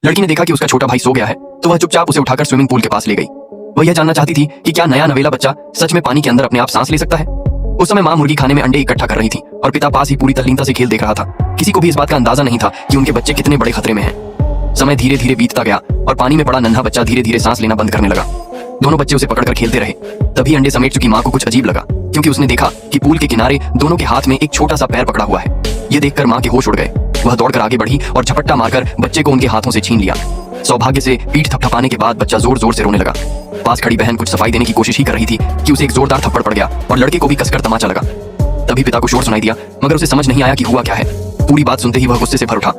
लड़की ने देखा कि उसका छोटा भाई सो गया है तो वह चुपचाप उसे उठाकर स्विमिंग पूल के पास ले गई। वह यह जानना चाहती थी कि क्या नया नवेला बच्चा सच में पानी के अंदर अपने आप सांस ले सकता है। उस समय माँ मुर्गी खाने में अंडे इकट्ठा कर रही थी और पिता पास ही पूरी तल्लीनता से खेल देख रहा था। किसी को भी इस बात का अंदाजा नहीं था कि उनके बच्चे कितने बड़े खतरे में हैं। समय धीरे धीरे बीतता गया और पानी में पड़ा नन्हा बच्चा धीरे धीरे सांस लेना बंद करने लगा। दोनों बच्चे उसे पकड़कर खेलते रहे। तभी अंडे समेट चुकी माँ को कुछ अजीब लगा, क्योंकि उसने देखा कि पूल के किनारे दोनों के हाथ में एक छोटा सा पैर पकड़ा हुआ है। ये देखकर माँ के होश उड़ गए। वह दौड़कर आगे बढ़ी और झपट्टा मारकर बच्चे को उनके हाथों से छीन लिया। सौभाग्य से पीठ थपथपाने के बाद बच्चा जोर जोर से रोने लगा। पास खड़ी बहन कुछ सफाई देने की कोशिश ही कर रही थी कि उसे एक जोरदार थप्पड़ पड़ गया और लड़के को भी कसकर तमाचा लगा। तभी पिता को शोर सुनाई दिया, मगर उसे समझ नहीं आया कि हुआ क्या है। पूरी बात सुनते ही वह गुस्से से भर उठा।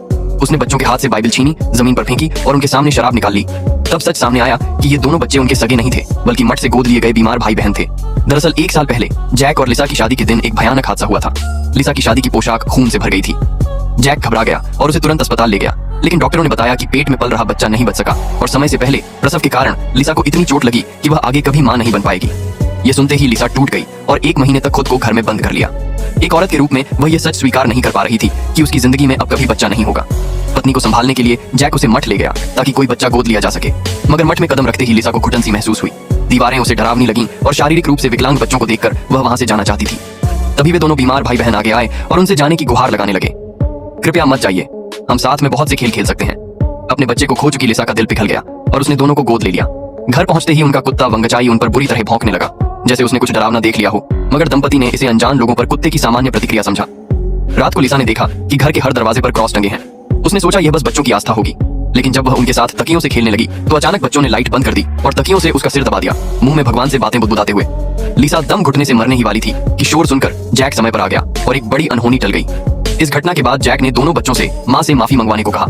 उसने बच्चों के हाथ से बाइबल छीनी, जमीन पर फेंकी और उनके सामने शराब निकाल ली। तब सच सामने आया कि ये दोनों बच्चे उनके सगे नहीं थे, बल्कि मठ से गोद लिए गए बीमार भाई बहन थे। दरअसल 1 साल पहले जैक और लिसा की शादी के दिन एक भयानक हादसा हुआ था। लिसा की शादी की पोशाक खून से भर गई थी। जैक घबरा गया और उसे तुरंत अस्पताल ले गया, लेकिन डॉक्टरों ने बताया कि पेट में पल रहा बच्चा नहीं बच सका और समय से पहले प्रसव के कारण लिसा को इतनी चोट लगी कि वह आगे कभी मां नहीं बन पाएगी। ये सुनते ही लिसा टूट गई और 1 महीने तक खुद को घर में बंद कर लिया। एक औरत के रूप में वह ये सच स्वीकार नहीं कर पा रही थी कि उसकी जिंदगी में अब कभी बच्चा नहीं होगा। पत्नी को संभालने के लिए जैक उसे मठ ले गया ताकि कोई बच्चा गोद लिया जा सके, मगर मठ में कदम रखते ही लिसा को घुटन सी महसूस हुई। दीवारें उसे डरावनी लगीं और शारीरिक रूप से विकलांग बच्चों को देखकर वह वहां से जाना चाहती थी। तभी वे दोनों बीमार भाई बहन आगे आए और उनसे जाने की गुहार लगाने लगे। कृपया मत जाइए, हम साथ में बहुत से खेल खेल सकते हैं। अपने बच्चे को खो चुकी लिसा का दिल पिघल गया और उसने दोनों को गोद ले लिया। घर पहुंचते ही उनका कुत्ता वंगचाई उन पर बुरी तरह भौंकने लगा, जैसे उसने कुछ डरावना देख लिया हो, मगर दंपति ने इसे अनजान लोगों पर कुत्ते की सामान्य प्रतिक्रिया समझा। रात को लिसा ने देखा कि घर के हर दरवाजे पर क्रॉस टंगे हैं। उसने सोचा यह बस बच्चों की आस्था होगी, लेकिन जब वह उनके साथ तकियों से खेलने लगी तो अचानक बच्चों ने लाइट बंद कर दी और तकियों से उसका सिर दबा दिया, मुंह में भगवान से बातें बुदबुदाते हुए। लिसा दम घुटने से मरने ही वाली थी कि शोर सुनकर जैक समय पर आ गया और एक बड़ी अनहोनी टल गई। इस घटना के बाद जैक ने दोनों बच्चों से मां से माफी मंगवाने को कहा।